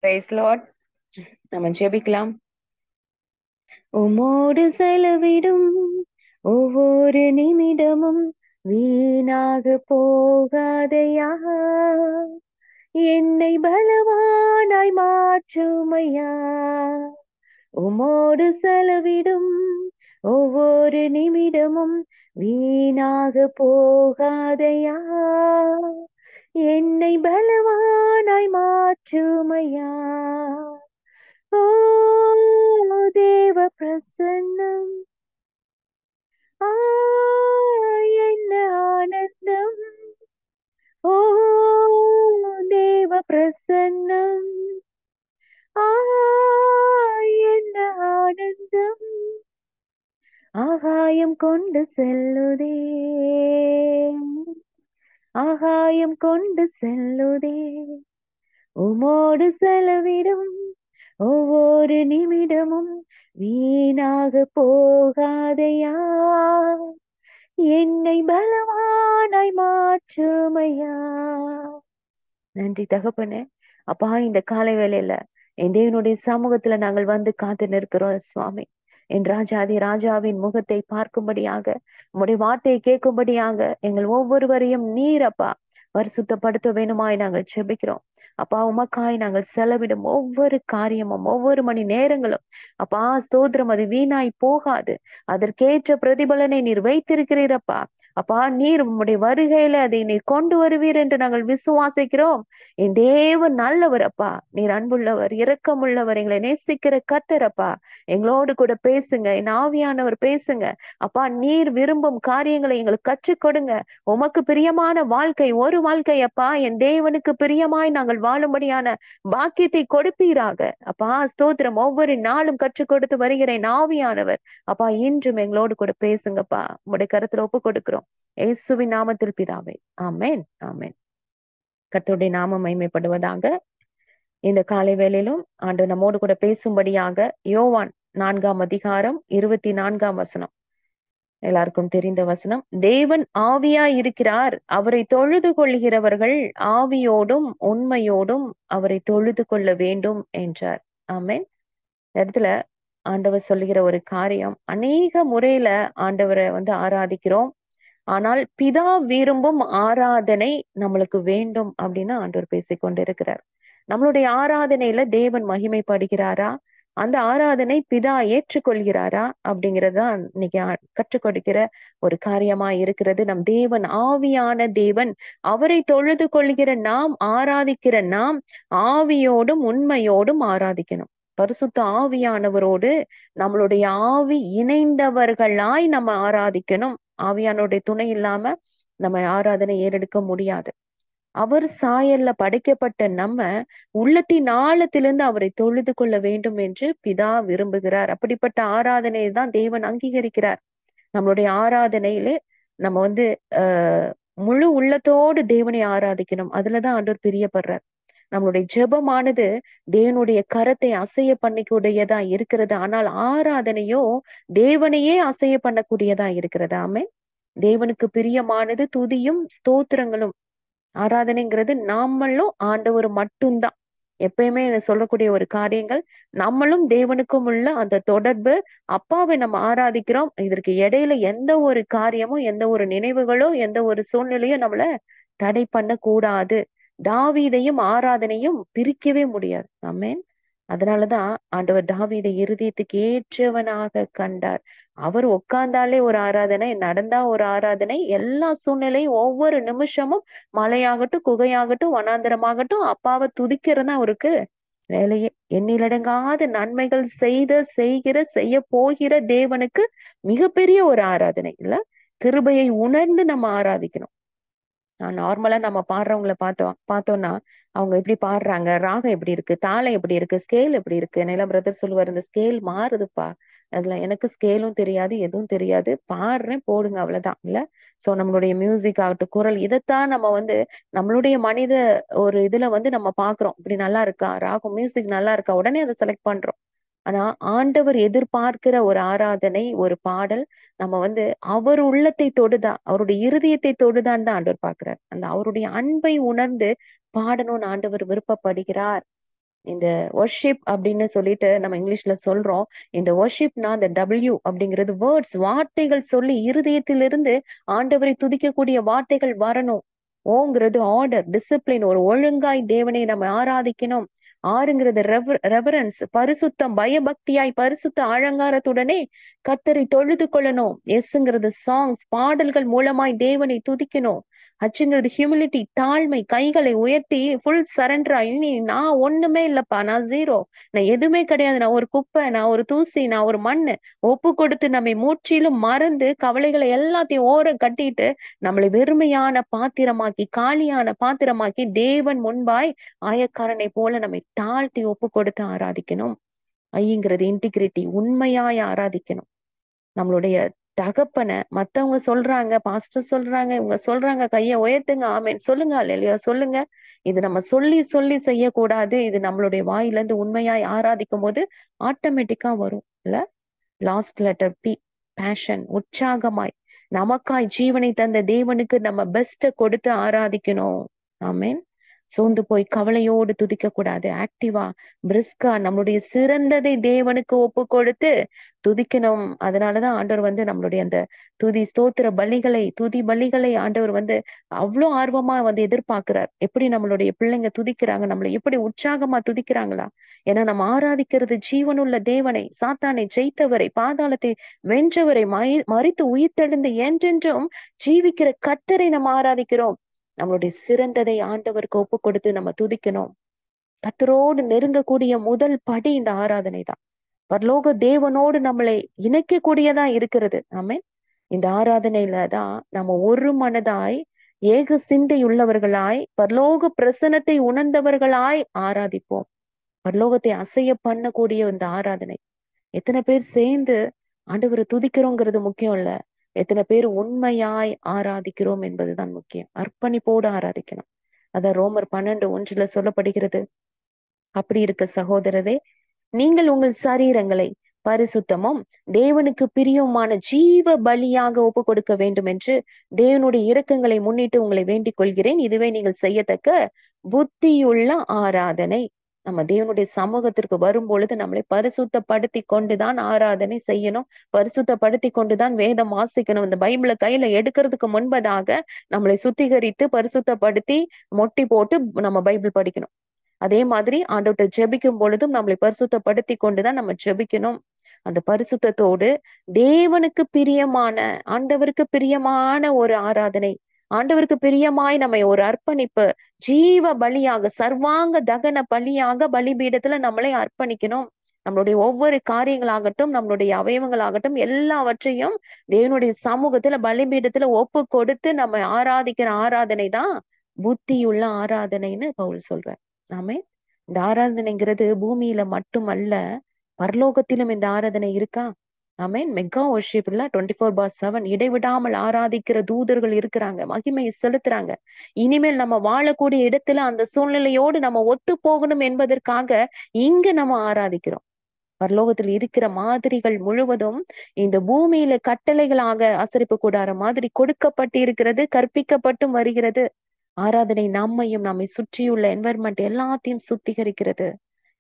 Price Lord. நம்ம ஜெபிக்கலாம். உமோடு செலவிடும் ஒவ்வொரு நிமிடமும் வீணாக போகாதையா, என்னை பலவானாய் மாற்றுமையா. உமோடு செலவிடும் ஒவ்வொரு நிமிடமும் வீணாக போகாதையா, என்னை பலவானாய் மாற்றுமையா. ஓ தேவ பிரசன்னம், ஆ என்ன ஆனந்தம். ஓ தேவ பிரசன்னம், ஆ என்ன ஆனந்தம். ஆகாயம் கொண்டு செல்லுதே, ஆகாயம் கொண்டு செல்லுதே. உமோடு செலவிடும் ஒவ்வொரு நிமிடமும் வீணாக போகாதையா, என்னை பலவானாய் மாற்றுமையா. நன்றி தகப்பனே. அப்பா, இந்த காலை வேளையில என் தேவனுடைய சமூகத்துல நாங்கள் வந்து காத்து நிற்கிறோம் சுவாமி. என் ராஜாதி ராஜாவின் முகத்தை பார்க்கும்படியாக, உம்முடைய வார்த்தையை கேட்கும்படியாக எங்கள் ஒவ்வொருவரையும் நீர் அப்பா பரிசுத்தப்படுத்த வேணுமாய் நாங்கள் செபிக்கிறோம். அப்பா, உமக்காய் நாங்கள் செலவிடும் ஒவ்வொரு காரியமும் ஒவ்வொரு மணி நேரங்களும் அப்பா ஸ்தோத்திரம், அது வீணாய் போகாது. அதற்கேற்ற பிரதிபலனை நீர் வைத்திருக்கிறீரப்பா. அப்பா, நீர் உம்முடைய வருகையில அதை நீர் கொண்டு வருவீர் என்று நாங்கள் விசுவாசிக்கிறோம். என் தேவன் நல்லவர் அப்பா, நீர் அன்புள்ளவர், இரக்கமுள்ளவர், எங்களை நேசிக்கிற கர்த்தரப்பா. எங்களோடு கூட பேசுங்க, என் ஆவியானவர் பேசுங்க அப்பா. நீர் விரும்பும் காரியங்களை எங்களுக்கு கற்றுக் கொடுங்க. உமக்கு பிரியமான வாழ்க்கை ஒரு வாழ்க்கை அப்பா, என் தேவனுக்கு பிரியமாய் நாங்கள் வாழும்படியான பாக்கியத்தை கொடுப்பீராக அப்பா. ஸ்தோத்திரம். ஒவ்வொரு நாளும் கற்றுக் கொடுத்து வருகிற என் ஆவியானவர் அப்பா, இன்றும் எங்களோடு கூட பேசுங்கப்பா. உங்களுடைய கருத்துல ஒப்பு கொடுக்கிறோம் இயேசுவின் நாமத்தில் பிதாவே, ஆமென், ஆமென். கர்த்தருடைய நாமம் மகிமைப்படுவதாக. இந்த காலை வேளையிலும் ஆண்டவர் நம்மோடு கூட பேசும்படியாக யோவான் 4ஆம் அதிகாரம் 24ஆம் வசனம், எல்லாருக்கும் தெரிந்த வசனம். தேவன் ஆவியாய் இருக்கிறார், அவரை தொழுது கொள்கிறவர்கள் ஆவியோடும் உண்மையோடும் அவரை தொழுது கொள்ள வேண்டும் என்றார். ஆமென். இந்த இடத்துல ஆண்டவர் சொல்லுகிற ஒரு காரியம், அநேக முறையில ஆண்டவரை ஆராதிக்கிறோம், ஆனால் பிதா விரும்பும் ஆராதனை நம்மளுக்கு வேண்டும் அப்படின்னு ஆண்டவர் பேசிக்கொண்டிருக்கிறார். நம்மளுடைய ஆராதனையில தேவன் மகிமைப்படுகிறாரா, அந்த ஆராதனை பிதா ஏற்றுக்கொள்கிறாரா அப்படிங்கறதுதான் இன்னைக்கு கற்றுக் கொடுக்கிற ஒரு காரியமா இருக்கிறது. நம் தேவன் ஆவியான தேவன், அவரை தொழுது கொள்கிற நாம், ஆராதிக்கிற நாம் ஆவியோடும் உண்மையோடும் ஆராதிக்கணும். பரிசுத்த ஆவியானவரோடு நம்மளுடைய ஆவி இணைந்தவர்களாய் நம்ம ஆராதிக்கணும். ஆவியானுடைய துணை இல்லாம நம்ம ஆராதனை ஏறெடுக்க முடியாது. அவர் சாயல்ல படைக்கப்பட்ட நம்ம உள்ளத்தின் ஆழத்திலிருந்து அவரை தொழுது கொள்ள வேண்டும் என்று பிதா விரும்புகிறார். அப்படிப்பட்ட ஆராதனையை தான் தேவன் அங்கீகரிக்கிறார். நம்மளுடைய ஆராதனையிலே நம்ம முழு உள்ளத்தோடு தேவனை ஆராதிக்கணும். அதுலதான் ஆண்டவர் பிரியப்படுறார். நம்மளுடைய ஜெபமானது தேவனுடைய கரத்தை அசைய பண்ணக்கூடியதா இருக்கிறது. ஆனால் ஆராதனையோ தேவனையே அசைய பண்ணக்கூடியதா இருக்கிறது. ஆமென். தேவனுக்கு பிரியமானது துதியும் ஸ்தோத்திரங்களும். ஆராதனைங்கிறது நாமளும் ஆண்டவர் மட்டும்தான். எப்பயுமே சொல்லக்கூடிய ஒரு காரியங்கள், நம்மளும் தேவனுக்கும் உள்ள அந்த தொடர்பு. அப்பாவை நம்ம ஆராதிக்கிறோம், இதற்கு இடையில எந்த ஒரு காரியமும் எந்த ஒரு நினைவுகளோ எந்த ஒரு சூழ்நிலையும் நம்மள தடை பண்ண கூடாது. தாவீதையும் ஆராதனையும் பிரிக்கவே முடியாது. ஆமென். அதனாலதான் ஆண்டவர் தாவீதை இருதயத்துக்கு ஏற்றவனாக கண்டார். அவர் உட்கார்ந்தாலே ஒரு ஆராதனை, நடந்தா ஒரு ஆராதனை, எல்லா சூழ்நிலையும் ஒவ்வொரு நிமிஷமும் மழையாகட்டும் குகையாகட்டும் வனாந்தரமாகட்டும் அப்பாவை துதிக்கிறதா அவருக்கு வேலையே. எண்ணிலடங்காத நன்மைகள் செய்ய போகிற தேவனுக்கு மிகப்பெரிய ஒரு ஆராதனை இல்ல. கிருபையை உணர்ந்து நம்ம ஆராதிக்கணும். நார்மலா நம்ம பாடுறவங்களை பார்த்தோம்னா அவங்க எப்படி பாடுறாங்க, ராகம் எப்படி இருக்கு, தாளம் எப்படி இருக்கு, ஸ்கேல் எப்படி இருக்கு. நிலம் பிரதர் சொல்லுவார், இந்த ஸ்கேல் மாறுதுப்பா. அதுல எனக்கு ஸ்கேலும் தெரியாது, எதுவும் தெரியாது, பாடுறேன் போடுங்க அவ்வளவுதான் இல்ல. சோ நம்மளுடைய மியூசிக் ஆகட்டும், குரல், இதைத்தான் நம்ம நம்மளுடைய மனித ஒரு இதுல நம்ம பாக்குறோம். இப்படி நல்லா இருக்கா ராகம், மியூசிக் நல்லா இருக்கா, உடனே அதை செலக்ட் பண்றோம். ஆனா ஆண்டவர் எதிர்பார்க்கிற ஒரு ஆராதனை, ஒரு பாடல் நம்ம அவர் உள்ளத்தை தொடுதான், அவருடைய இருதயத்தை தொடுதான் தான் ஆண்டவர் பார்க்கிறார். அந்த அவருடைய அன்பை உணர்ந்து பாடணும்னு ஆண்டவர் விருப்பப்படுகிறார். இந்த வர்ஷிப் அப்படின்னு சொல்லிட்டு நம்ம இங்கிலீஷ்ல சொல்றோம். இந்த வர்ஷிப்னா அந்த டபிள்யூ அப்படிங்கிறது வேர்ட்ஸ், வார்த்தைகள் சொல்லி இருதயத்திலிருந்து ஆண்டவரை துதிக்கக்கூடிய வார்த்தைகள் வரணும். ஓங்கிறது ஆர்டர், டிசிப்ளின், ஒரு ஒழுங்காய் தேவனை நம்ம ஆராதிக்கணும். ஆறுங்கிறது ரெவரன்ஸ், பரிசுத்தம், பயபக்தியாய் பரிசுத்த அலங்காரத்துடனே கர்த்தரை தொழுது கொள்ளணும். எஸ்ங்கிறது சாங்ஸ், பாடல்கள் மூலமாய் தேவனை துதிக்கணும். ஹச்சுங்கிறது ஹியூமிலிட்டி, தாழ்மை, கைகளை உயர்த்தி ஃபுல் சரண்டரா, இனி நான் ஒண்ணுமே இல்லப்பா, நான் ஜீரோ, நான் எதுவுமே கிடையாது, நான் ஒரு குப்பை, நான் ஒரு தூசி, நான் ஒரு மண்ணு, ஒப்பு கொடுத்து நம்மை முற்றிலும் மறந்து கவலைகளை எல்லாத்தையும் ஓரம் கட்டிட்டு நம்மளை வெறுமையான பாத்திரமாக்கி, காலியான பாத்திரமாக்கி தேவன் முன்பாய் ஆயக்காரனை போல நம்மை தாழ்த்தி ஒப்பு கொடுத்து ஆராதிக்கணும். ஐங்கிறது இன்டிகிரிட்டி, உண்மையாய் ஆராதிக்கணும். நம்மளுடைய தகப்பன மத்தவங்க சொல்றாங்க, பாஸ்டர் சொல்றாங்க, இவங்க சொல்றாங்க, கைய உயர்த்துங்க, ஆமென் சொல்லுங்க, அல்லேலூயா சொல்லுங்க. இது நம்ம சொல்லி சொல்லி செய்யக்கூடாது. இது நம்மளுடைய வாயில இருந்து உண்மையாய் ஆராதிக்கும் போது ஆட்டோமேட்டிக்கா வரும் இல்ல. லாஸ்ட் லெட்டர் பி, பேஷன், உற்சாகமாய் நமக்காய் ஜீவனை தந்த தேவனுக்கு நம்ம பெஸ்ட கொடுத்து ஆராதிக்கணும். ஆமென். சோர்ந்து போய் கவலையோடு துதிக்க கூடாது. ஆக்டிவா, பிரிஸ்கா நம்மளுடைய சிறந்ததை தேவனுக்கு ஒப்பு கொடுத்து துதிக்கணும். அதனாலதான் ஆண்டவர் நம்மளுடைய அந்த துதி ஸ்தோத்திர பலிகளை, துதி பலிகளை ஆண்டவர் அவ்வளோ ஆர்வமா எதிர்பார்க்கிறார். எப்படி நம்மளுடைய பிள்ளைங்க துதிக்கிறாங்க, நம்மளை எப்படி உற்சாகமா துதிக்கிறாங்களா? ஏன்னா நம்ம ஆராதிக்கிறது ஜீவனுள்ள தேவனை, சாத்தானை ஜெயித்தவரை, பாதாளத்தை வென்றவரை, மரித்து உயிர்த்தெழுந்து என்றென்றும் ஜீவிக்கிற கர்த்தரை நம்ம ஆராதிக்கிறோம். நம்மளுடைய சிறந்ததை ஆண்டவருக்கு ஒப்பு கொடுத்து நம்ம துதிக்கணும். கர்த்தரோடு நெருங்கக்கூடிய முதல் படி இந்த ஆராதனை தான். பரலோக தேவனோடு நம்மளை இணைக்கக்கூடியதா இருக்கிறது. ஆமென். இந்த ஆராதனையில தான் நம்ம ஒரு மனதாய், ஏக சிந்தை உள்ளவர்களாய், பரலோக பிரசனத்தை உணர்ந்தவர்களாய் ஆராதிப்போம். பரலோகத்தை அசைய பண்ணக்கூடிய இந்த ஆராதனை. எத்தனை பேர் சேர்ந்து ஆண்டவரை துதிக்கிறோங்கிறது முக்கியம் இல்ல. எத்தனை பேர் உண்மையாய் ஆராதிக்கிறோம் என்பதுதான் முக்கியம். அர்ப்பணிப்போடு ஆராதிக்கணும். அதான் ரோமர் 12:1 சொல்லப்படுகிறது. அப்படி இருக்க சகோதரரே, நீங்கள் உங்கள் சரீரங்களை பரிசுத்தமும் தேவனுக்கு பிரியமான ஜீவ பலியாக ஒப்பு கொடுக்க வேண்டும் என்று தேவனுடைய இரக்கங்களை முன்னிட்டு உங்களை வேண்டிக் கொள்கிறேன். இதுவே நீங்கள் செய்யத்தக்க புத்தியுள்ள ஆராதனை. நம்ம தேவனுடைய சமூகத்திற்கு வரும் பொழுது நம்மளை பரிசுத்தப்படுத்தி கொண்டுதான் ஆராதனை செய்யணும். பரிசுத்தப்படுத்தி கொண்டுதான் வேதம் வாசிக்கணும். இந்த பைபிளை கையில எடுக்கிறதுக்கு முன்பதாக நம்மளை சுத்திகரித்து பரிசுத்தப்படுத்தி மொட்டி போட்டு நம்ம பைபிள் படிக்கணும். அதே மாதிரி ஆண்டவர்ட்ட ஜெபிக்கும் பொழுதும் நம்மளை பரிசுத்தப்படுத்தி கொண்டுதான் நம்ம ஜெபிக்கணும். அந்த பரிசுத்தத்தோடு தேவனுக்கு பிரியமான, ஆண்டவருக்கு பிரியமான ஒரு ஆராதனை, ஆண்டவருக்கு பிரியமாய் நம்ம ஒரு அர்ப்பணிப்பு, ஜீவ பலியாக, சர்வாங்க தகன பலியாக பலிபீடத்துல நம்மளை அர்ப்பணிக்கணும். நம்மளுடைய ஒவ்வொரு காரியங்களாகட்டும், நம்மளுடைய அவயவங்களாகட்டும், எல்லாவற்றையும் தேவனுடைய சமூகத்துல பலிபீடத்துல ஒப்பு கொடுத்து நம்ம ஆராதிக்கிற ஆராதனை தான் புத்தியுள்ள ஆராதனைன்னு பவுல் சொல்றார். ஆமே. இந்த ஆராதனைங்கிறது பூமியில மட்டுமல்ல, பரலோகத்திலும் இந்த ஆராதனை இருக்கா? ஆமேன். மெகா வர்ஷிப்ல 24/7 இடைவிடாமல் ஆராதிக்கிற தூதர்கள் இருக்கிறாங்க, மகிமையை செலுத்துறாங்க. இனிமேல் நம்ம வாழக்கூடிய இடத்துல அந்த சூழ்நிலையோடு நம்ம ஒத்து போகணும் என்பதற்காக இங்க நம்ம ஆராதிக்கிறோம். பரலோகத்தில் இருக்கிற மாதிரிகள் முழுவதும் இந்த பூமியில கட்டளைகளாக ஆசரிப்பு கூடார மாதிரி கொடுக்கப்பட்டு இருக்கிறது, கற்பிக்கப்பட்டும் வருகிறது. ஆராதனை நம்மையும் நம்மை சுற்றியுள்ள என்வரன்மெண்ட் எல்லாத்தையும் சுத்திகரிக்கிறது.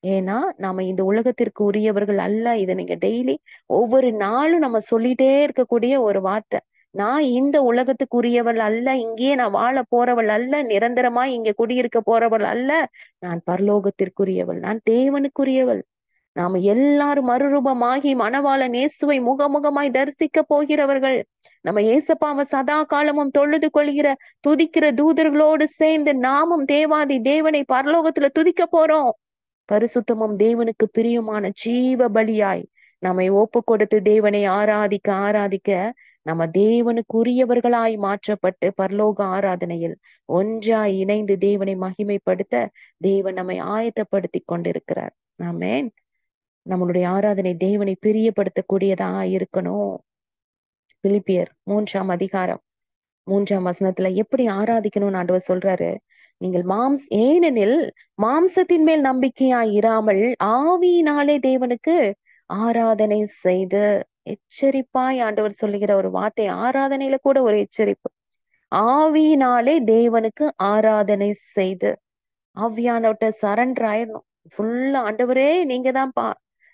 ஏன்னா நாம இந்த உலகத்திற்கு உரியவர்கள் அல்ல. இதை நீங்க டெய்லி ஒவ்வொரு நாளும் நம்ம சொல்லிட்டே இருக்கக்கூடிய ஒரு வார்த்தை. நான் இந்த உலகத்துக்கு உரியவள் அல்ல, இங்கேயே நான் வாழ போறவள் அல்ல, நிரந்தரமாய் இங்க குடியிருக்க போறவள் அல்ல, நான் பரலோகத்திற்குரியவள், நான் தேவனுக்குரியவள். நாம எல்லாரும் மறுரூபமாகி மணவாளன் இயேசுவை முகமுகமாய் தரிசிக்க போகிறவர்கள். நம்ம ஏசப்பாவை சதா காலமும் தொழுது கொள்கிற துதிக்கிற தூதர்களோடு சேர்ந்து நாமும் தேவாதி தேவனை பரலோகத்துல துதிக்க போறோம். பரிசுத்தமும் தேவனுக்கு பிரியமான ஜீவ பலியாய் நம்மை ஒப்பு கொடுத்து தேவனை ஆராதிக்க ஆராதிக்க நம்ம தேவனுக்குரியவர்களாய் மாற்றப்பட்டு பரலோக ஆராதனையில் ஒன்றாய் இணைந்து தேவனை மகிமைப்படுத்த தேவன் நம்மை ஆயத்தப்படுத்தி கொண்டிருக்கிறார். ஆமென். நம்மளுடைய ஆராதனை தேவனை பிரியப்படுத்தக்கூடியதா இருக்கணும். பிலிப்பியர் 3ஆம் அதிகாரம் 3ஆம் வசனத்துல எப்படி ஆராதிக்கணும்னு ஆண்டவர் சொல்றாரு. நீங்கள் ஏனெனில் மாம்சத்தின் மேல் நம்பிக்கையாய் இராமல் ஆவியினாலே தேவனுக்கு ஆராதனை செய்து, எச்சரிப்பாய் ஆண்டவர் சொல்லுகிற ஒரு வார்த்தை, ஆராதனையில கூட ஒரு எச்சரிப்பு. ஆவியினாலே தேவனுக்கு ஆராதனை செய்து, ஆவியானவர்கிட்ட சரண்டர் ஆயிடணும். ஃபுல்லா ஆண்டவரே நீங்க தான்ப்பா,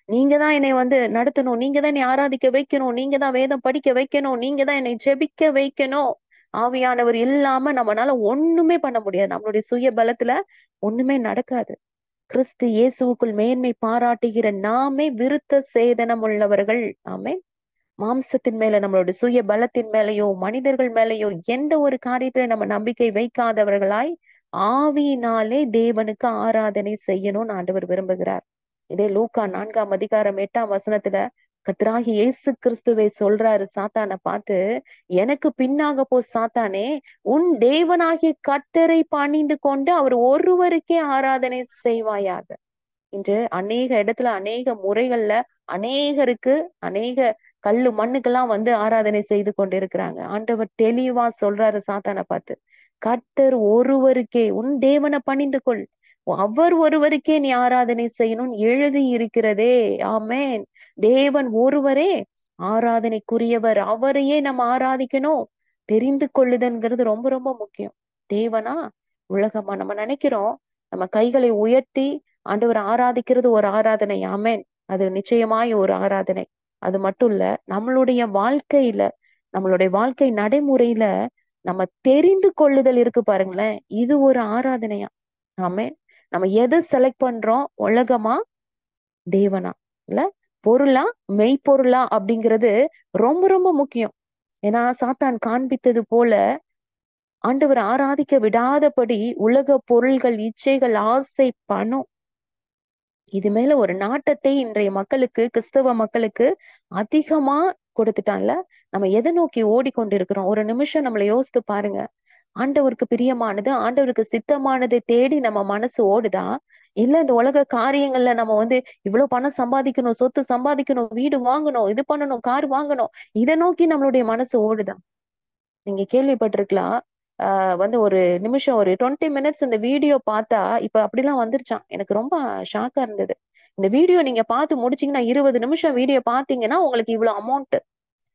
நீங்க தான் என்னை வந்து நடத்தணும், நீங்க தான் என்னை ஆராதிக்க வைக்கணும், நீங்க தான் வேதம் படிக்க வைக்கணும், நீங்க தான் என்னை ஜெபிக்க வைக்கணும். ஆவியானவர் இல்லாம நம்மனால ஒண்ணுமே பண்ண முடியாது. நம்மளுடைய சுய பலத்துல ஒண்ணுமே நடக்காது. கிறிஸ்து இயேசுவுக்குள் மேன்மை பாராட்டுகிற நாமே விருத்த சேதனம் உள்ளவர்கள். ஆமென். மாம்சத்தின் மேல நம்மளோட சுய பலத்தின் மேலயோ மனிதர்கள் மேலயோ எந்த ஒரு காரியத்துல நம்ம நம்பிக்கை வைக்காதவர்களாய் ஆவியினாலே தேவனுக்கு ஆராதனை செய்யணும்னு ஆண்டவர் விரும்புகிறார். இதே லூக்கா 4 அதிகாரம் 8 வசனத்துல கர்த்தராகிய இயேசு கிறிஸ்துவை சொல்றாரு சாத்தானை பார்த்து, எனக்கு பின்னாக போ சாத்தானே, உன் தேவனாகிய கர்த்தரை பணிந்து கொண்டு அவர் ஒருவருக்கே ஆராதனை செய்வாயாக. இன்று அநேக இடத்துல அநேக முறைகள்ல அநேகருக்கு அநேக கல்லு மண்ணுக்கெல்லாம் வந்து ஆராதனை செய்து கொண்டிருக்கிறாங்க. ஆண்டவர் தெளிவா சொல்றாரு சாத்தானை பார்த்து, கர்த்தர் ஒருவருக்கே உன் தேவனை பணிந்து கொள், அவர் ஒருவருக்கே நீ ஆராதனை செய்யணும்னு எழுதி இருக்கிறதே. ஆமென். தேவன் ஒருவரே ஆராதனைக்குரியவர், அவரையே நம்ம ஆராதிக்கணும். தெரிந்து கொள்ளுதல்ங்கிறது ரொம்ப ரொம்ப முக்கியம். தேவனா உலகமா நம்ம நினைக்கிறோம், நம்ம கைகளை உயர்த்தி ஆண்டவரை ஆராதிக்கிறது ஒரு ஆராதனை. ஆமென். அது நிச்சயமாய் ஒரு ஆராதனை. அது மட்டும் இல்ல, நம்மளுடைய வாழ்க்கையில நம்மளுடைய வாழ்க்கை நடைமுறையில நம்ம தெரிந்து கொள்ளுதல் இருக்கு பாருங்களேன், இது ஒரு ஆராதனையா. ஆமென். நம்ம எதை செலக்ட் பண்றோம், உலகமா தேவனா, இல்ல பொருளா மெய்ப்பொருளா அப்படிங்கிறது ரொம்ப ரொம்ப முக்கியம். ஏன்னா சாத்தான் காண்பித்தது போல ஆண்டவர் ஆராதிக்க விடாதபடி உலக பொருள்கள், இச்சைகள், ஆசை, பணம் இது மேல ஒரு நாட்டத்தை இன்றைய மக்களுக்கு, கிறிஸ்தவ மக்களுக்கு அதிகமா கொடுத்துட்டான்ல. நம்ம எதை நோக்கி ஓடிக்கொண்டிருக்கிறோம்? ஒரு நிமிஷம் நம்மள யோசித்து பாருங்க. ஆண்டவருக்கு பிரியமானது, ஆண்டவருக்கு சித்தமானதை தேடி நம்ம மனசு ஓடுதா? இல்ல இந்த உலக காரியங்கள்ல நம்ம வந்து இவ்ளோ பணம் சம்பாதிக்கணும், சொத்து சம்பாதிக்கணும், வீடு வாங்கணும், இது பண்ணணும், கார் வாங்கணும். இத நோக்கி நம்மளுடைய மனசு ஓடுதா? நீங்க கேள்விப்பட்டிருக்கலாம். வந்து ஒரு நிமிஷம் ஒரு 20 மினிட்ஸ் இந்த வீடியோ பார்த்தா, இப்ப அப்படிலாம் வந்துருச்சாம். எனக்கு ரொம்ப ஷாக்கா இருந்தது. இந்த வீடியோ நீங்க பார்த்து முடிச்சீங்கன்னா, 20 நிமிஷம் வீடியோ பார்த்தீங்கன்னா, உங்களுக்கு இவ்வளோ அமௌண்ட்.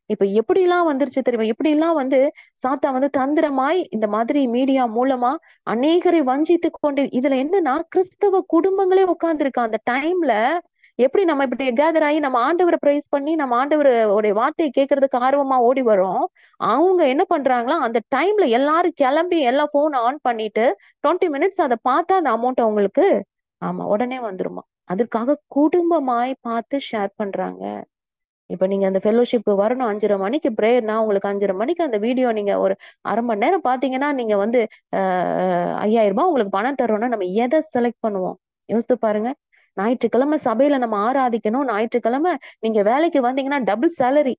இப்ப எப்படிலாம் வந்துருச்சு தெரியுமா? எப்படிலாம் வந்து சாத்தான் வந்து தந்திரமாய் இந்த மாதிரி மீடியா மூலமா அநேகரை வஞ்சித்துக் கொண்டு இதுல என்னன்னா, கிறிஸ்தவ குடும்பங்களே உட்கார்ந்திருக்கு அந்த டைம்ல. எப்படி நம்ம இப்படி கேதர் ஆகி நம்ம ஆண்டவரை பிரைஸ் பண்ணி நம்ம ஆண்டவர் உடைய வார்த்தையை கேட்கறதுக்கு ஆர்வமா ஓடி வரோம். அவங்க என்ன பண்றாங்களா, அந்த டைம்ல எல்லாரும் கிளம்பி எல்லா போன் ஆன் பண்ணிட்டு 20 மினிட்ஸ் அதை பார்த்தா அந்த அமௌண்ட் அவங்களுக்கு ஆமா உடனே வந்துருமா. அதுக்காக குடும்பமாய் பார்த்து ஷேர் பண்றாங்க. இப்ப நீங்க அந்த ஃபெல்லோஷிப்க்கு வரணும் 5:30 மணிக்கு பிரேயர்னா, உங்களுக்கு 5:30 மணிக்கு அந்த வீடியோ நீங்க ஒரு 1/2 மணி நேரம் பார்த்தீங்கன்னா, நீங்க வந்து அ ரூ. 5,000 உங்களுக்கு பணம் தர்றோம்னா, நம்ம எத செலக்ட் பண்ணுவோம்? யோசித்து பாருங்க. ஞாயிற்றுக்கிழமை சபையில நம்ம ஆராதிக்கணும். ஞாயிற்றுக்கிழமை நீங்க வேலைக்கு வந்தீங்கன்னா, டபுள் சேலரி.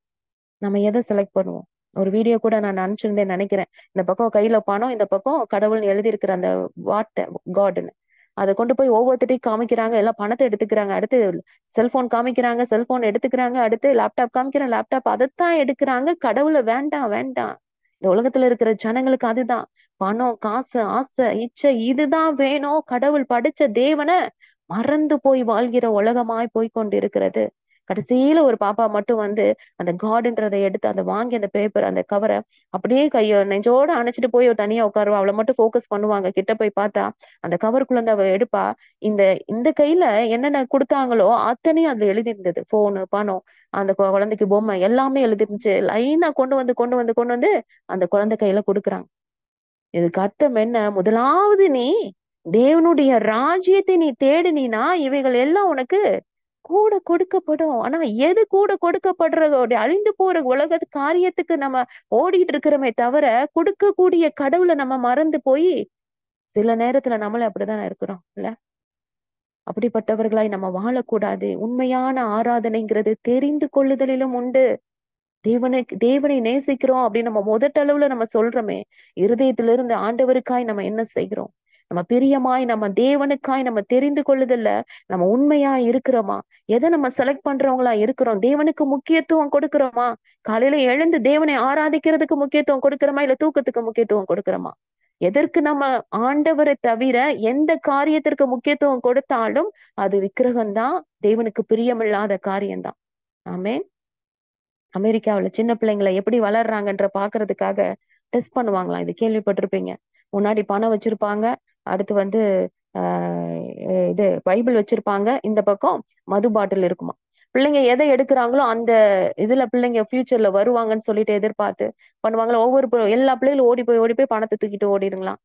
நம்ம எத செலக்ட் பண்ணுவோம்? ஒரு வீடியோ கூட நான் அனுப்பிச்சிருந்தேன்னு நெனைக்கிறேன். இந்த பக்கம் கையில பணம், இந்த பக்கம் கடவுள்னு எழுதியிருக்கிற அந்த வார்த்தை காட்ன்னு. அத கொண்டு போய் ஒவ்வொருத்தரையும் காமிக்கிறாங்க. எல்லாம் பணத்த எடுத்துக்கிறாங்க. அடுத்து செல்போன் காமிக்கிறாங்க. செல்போன் எடுத்துக்கிறாங்க. அடுத்து லேப்டாப் காமிக்கிறேன். லேப்டாப் அதத்தான் எடுக்குறாங்க. கடவுள வேண்டாம், வேண்டாம். இந்த உலகத்துல இருக்கிற ஜனங்களுக்கு அதுதான். பணம், காசு, ஆசை, இச்சை இதுதான் வேணும். கடவுள் படைச்ச தேவன மறந்து போய் வாழ்கிற உலகமாய் போய் கொண்டிருக்கிறது. கடைசியில ஒரு பாப்பா மட்டும் வந்து அந்த கார்டுன்றத எடுத்து அத வாங்கி அந்த பேப்பர் அந்த கவர அப்படியே கைய நெஞ்சோட அணைச்சுட்டு போய் அவ தனியா உட்காருவா. அவள மட்டும் ஃபோக்கஸ் பண்ணுவாங்க. கிட்ட போய் பார்த்தா, அந்த கவருக்குள்ள இருந்து அவ எடுப்பா. இந்த இந்த கையில என்னென்ன குடுத்தாங்களோ அத்தனையும் அதுல எழுதியிருந்தது. ஃபோனு, பணம், அந்த குழந்தைக்கு பொம்மை எல்லாமே எழுதிருந்துச்சு. லைனா கொண்டு வந்து அந்த குழந்தை கையில குடுக்குறாங்க. இதுக்கு அர்த்தம் என்ன? முதலாவது நீ தேவனுடைய ராஜ்யத்தை நீ தேடினீனா, இவைகள் எல்லாம் உனக்கு கூட கொடுக்கப்படும். ஆனா எது கூட கொடுக்கப்படுறதோட அழிந்து போற உலக காரியத்துக்கு நம்ம ஓடிட்டு இருக்கிறோமே தவிர, கொடுக்கக்கூடிய கடவுள நம்ம மறந்து போய் சில நேரத்துல நம்மளும் அப்படிதான் இருக்கிறோம் இல்ல? அப்படிப்பட்டவர்களாய் நம்ம வாழக்கூடாது. உண்மையான ஆராதனைங்கிறது தெரிந்து கொள்ளுதலிலும் உண்டு. தேவனை நேசிக்கிறோம் அப்படின்னு நம்ம முதட்டளவுல நம்ம சொல்றோமே, இருதயத்திலிருந்து ஆண்டவருக்காய் நம்ம என்ன செய்கிறோம்? நம்ம பிரியமாய் நம்ம தேவனுக்காய் நம்ம தெரிந்து கொள்ளுதல்ல நம்ம உண்மையா இருக்கிறோமா? எதை நம்ம செலக்ட் பண்றவங்களா இருக்கிறோம்? தேவனுக்கு முக்கியத்துவம் கொடுக்கிறோமா? காலையில எழுந்து தேவனை ஆராதிக்கிறதுக்கு முக்கியத்துவம் கொடுக்கிறோமா? இல்ல தூக்கத்துக்கு முக்கியத்துவம் கொடுக்கிறோமா? எதற்கு நம்ம ஆண்டவரை தவிர எந்த காரியத்திற்கு முக்கியத்துவம் கொடுத்தாலும் அது விக்கிரகம்தான், தேவனுக்கு பிரியமில்லாத காரியம்தான். ஆமென். அமெரிக்காவுல சின்ன பிள்ளைங்கள எப்படி வளர்றாங்கன்ற பாக்குறதுக்காக டெஸ்ட் பண்ணுவாங்களாம். இது கேள்விப்பட்டிருப்பீங்க. முன்னாடி பணம் வச்சிருப்பாங்க. அடுத்து வந்து ஆஹ் இது பைபிள் வச்சிருப்பாங்க, இந்த பக்கம் மது பாட்டில் இருக்குமா. பிள்ளைங்க எதை எடுக்கிறாங்களோ அந்த இதுல பிள்ளைங்க ஃபியூச்சர்ல வருவாங்கன்னு சொல்லிட்டு எதிர்பார்த்து பண்ணுவாங்களா. எல்லா பிள்ளைகளும் ஓடி போய் பணத்தை தூக்கிட்டு ஓடிடுங்களாம்.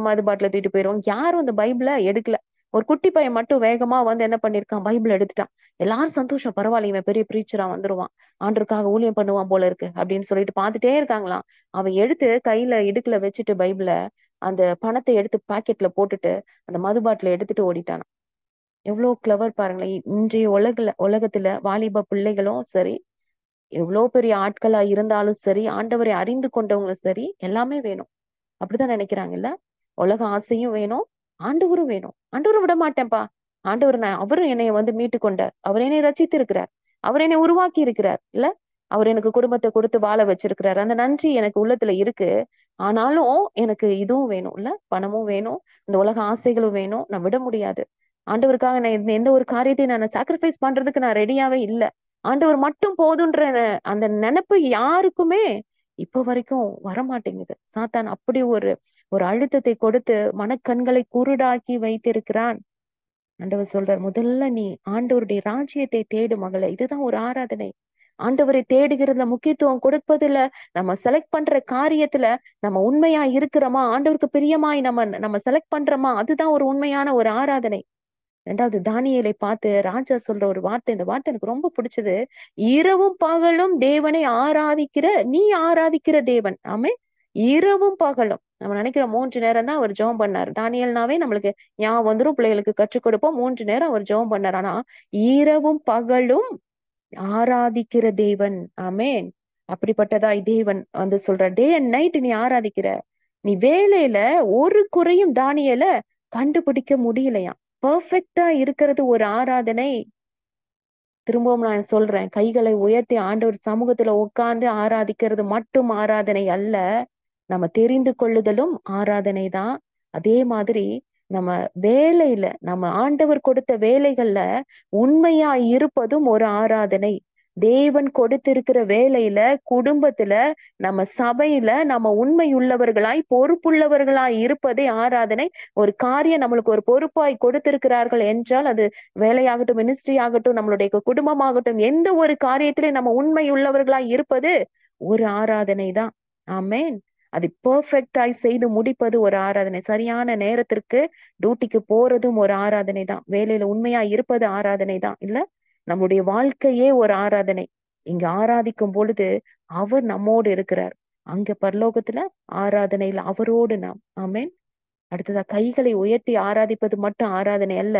மது பாட்டில தூக்கிட்டு போயிடுவாங்க. யாரும் அந்த பைபிளை எடுக்கல. ஒரு குட்டி பையன் மட்டும் வேகமா வந்து என்ன பண்ணிருக்கான், பைபிள் எடுத்துட்டான். எல்லாரும் சந்தோஷம், பரவாயில்ல இவன் பெரிய பிரீச்சரா வந்துருவான், ஆண்டருக்காக ஊழியம் பண்ணுவான் போல இருக்கு அப்படின்னு சொல்லிட்டு பார்த்துட்டே இருக்காங்களாம். அவன் எடுத்து கையில இடுக்குல வச்சுட்டு பைபிளை அந்த பணத்தை எடுத்து பாக்கெட்ல போட்டுட்டு அந்த மது பாட்டில எடுத்துட்டு ஓடிட்டான். எவ்வளவு கிளவர் பாருங்களேன். இன்றைய உலகத்துல வாலிப பிள்ளைகளும் சரி, எவ்வளவு பெரிய ஆட்களா இருந்தாலும் சரி, ஆண்டவரை அறிந்து கொண்டவங்களும் சரி, எல்லாமே வேணும். அப்படிதான் நினைக்கிறாங்கல்ல. உலக ஆசையும் வேணும், ஆண்டவரும் வேணும். ஆண்டவரை விட மாட்டேன்ப்பா. அவரும் என்னைய வந்து மீட்டு கொண்டார், அவர் என்னை ரசித்து இருக்கிறார், அவர் என்னை உருவாக்கி இருக்கிறார் இல்ல, அவர் எனக்கு குடும்பத்தை கொடுத்து வாழ வச்சிருக்கிறார். அந்த நன்றி எனக்கு உள்ளத்துல இருக்கு. ஆனாலும் எனக்கு இதுவும் வேணும் இல்ல, பணமும் வேணும், இந்த உலக ஆசைகளும் வேணும். நான் விட முடியாது. ஆண்டவருக்காக நான் எந்த ஒரு காரியத்தையும் நான் சாக்ரிஃபைஸ் பண்றதுக்கு நான் ரெடியாவே இல்லை. ஆண்டவர் மட்டும் போதுன்ற அந்த நினைப்பு யாருக்குமே இப்ப வரைக்கும் வரமாட்டேங்குது. சாத்தான் அப்படி ஒரு ஒரு அழுத்தத்தை கொடுத்து மனக்கண்களை குருடாக்கி வைத்திருக்கிறான். ஆண்டவர் சொல்றார், முதல்ல நீ ஆண்டவருடைய ராஜ்யத்தை தேடு மகளே. இதுதான் ஒரு ஆராதனை. ஆண்டவரை தேடுகிறதுல முக்கியத்துவம் கொடுப்பதுல, நம்ம செலக்ட் பண்ற காரியத்துல நம்ம உண்மையா இருக்கிறோமா, ஆண்டவருக்கு பிரியமாய் நம்ம செலக்ட் பண்றோமா, அதுதான் ஒரு உண்மையான ஒரு ஆராதனை. ரெண்டாவது, தானியேலை பார்த்து ராஜா சொல்ற ஒரு வார்த்தை, இந்த வார்த்தை எனக்கு ரொம்ப பிடிச்சது. இரவும் பகலும் தேவனை ஆராதிக்கிற நீ ஆராதிக்கிற தேவன். ஆமே. இரவும் பகலும் நம்ம நினைக்கிறோம் 3 நேரம் தான் அவர் ஜெபம் பண்ணாரு. தானியேல்னாவே நம்மளுக்கு ஞாபகம் வந்துரும், பிள்ளைகளுக்கு கற்றுக் கொடுப்போம். 3 நேரம் அவர் ஜெபம் பண்ணார். ஆனா இரவும் பகலும் ஆராதிக்கிற தேவன். ஆமேன். அப்படிப்பட்டதாய் தேவன் வந்து சொல்ற, டே அண்ட் நைட் நீ ஆராதிக்கிற. நீ வேலையில ஒரு குறையும் தானியேல கண்டுபிடிக்க முடியலையா. பெர்ஃபெக்ட்டா இருக்கிறது ஒரு ஆராதனை. திரும்பவும் நான் சொல்றேன், கைகளை உயர்த்தி ஆண்டவர் சமூகத்துல உட்கார்ந்து ஆராதிக்கிறது மட்டும் ஆராதனை அல்ல, நம்ம தெரிந்து கொள்ளுதலும் ஆராதனை தான். அதே மாதிரி நம்ம வேலையில, நம்ம ஆண்டவர் கொடுத்த வேலைகள்ல உண்மையா இருப்பதும் ஒரு ஆராதனை. தேவன் கொடுத்திருக்கிற வேலையில, குடும்பத்துல, நம்ம சபையில நம்ம உண்மை உள்ளவர்களாய் பொறுப்புள்ளவர்களாய் இருப்பதே ஆராதனை. ஒரு காரியம் நம்மளுக்கு ஒரு பொறுப்பாய் கொடுத்திருக்கிறார்கள் என்றால், அது வேலையாகட்டும், மினிஸ்ட்ரி ஆகட்டும், நம்மளுடைய குடும்பமாகட்டும், எந்த ஒரு காரியத்திலே நம்ம உண்மை உள்ளவர்களாய் இருப்பது ஒரு ஆராதனை தான். ஆமேன். அது பெர்ஃபெக்டாய் செய்து முடிப்பது ஒரு ஆராதனை. சரியான நேரத்திற்கு டியூட்டிக்கு போறதும் ஒரு ஆராதனை தான். வேலையில உண்மையா இருப்பது ஆராதனை தான் இல்ல. நம்முடைய வாழ்க்கையே ஒரு ஆராதனை. இங்க ஆராதிக்கும் பொழுது அவர் நம்மோடு இருக்கிறார். அங்க பரலோகத்துல ஆராதனையில அவரோடு நாம். ஆமேன். அடுத்ததா, கைகளை உயர்த்தி ஆராதிப்பது மட்டும் ஆராதனை அல்ல,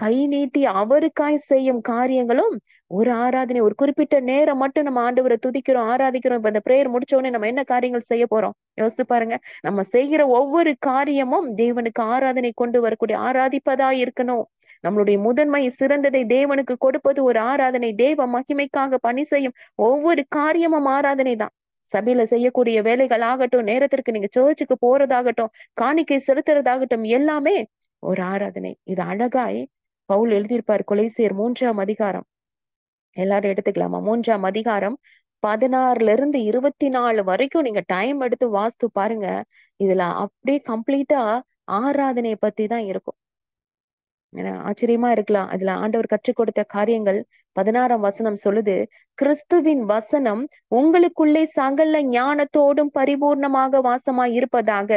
கை நீட்டி அவருக்காய் செய்யும் காரியங்களும் ஒரு ஆராதனை. ஒரு குறிப்பிட்ட நேரம் மட்டும் நம்ம ஆண்டவரை துதிக்கிறோம், ஆராதிக்கிறோம். இப்ப இந்த பிரேயர் முடிச்ச உடனே நம்ம என்ன காரியங்கள் செய்ய போறோம் யோசிச்சு பாருங்க. நம்ம செய்கிற ஒவ்வொரு காரியமும் தேவனுக்கு ஆராதனை கொண்டு வரக்கூடிய ஆராதிப்பதா இருக்கணும். நம்மளுடைய முதன்மை சிறந்ததை தேவனுக்கு கொடுப்பது ஒரு ஆராதனை. தேவ மகிமைக்காக பணி செய்யும் ஒவ்வொரு காரியமும் ஆராதனை தான். சபையில செய்யக்கூடிய வேலைகள் ஆகட்டும், நேரத்திற்கு நீங்க சர்ச்சுக்கு போறதாகட்டும், காணிக்கை செலுத்துறதாகட்டும், எல்லாமே ஒரு ஆராதனை. இது அழகாய் பவுல் எழுதியிருப்பார். கொலைசியர் 3ஆம் அதிகாரம், எல்லாரும் எடுத்துக்கலாமா? 3ஆம் அதிகாரம் 16 to 24 வரைக்கும் நீங்க டைம் எடுத்து வாஸ்து பாருங்க. இதுல அப்படியே கம்ப்ளீட்டா ஆராதனையை பத்தி தான் இருக்கும். ஆச்சரியமா இருக்கலாம். அதுல ஆண்டவர் கற்றுக் கொடுத்த காரியங்கள் 16ஆம் வசனம் சொல்லுது, கிறிஸ்துவின் வசனம் உங்களுக்குள்ளே சகல ஞானத்தோடும் பரிபூர்ணமாக வாசமாய் இருப்பதாக,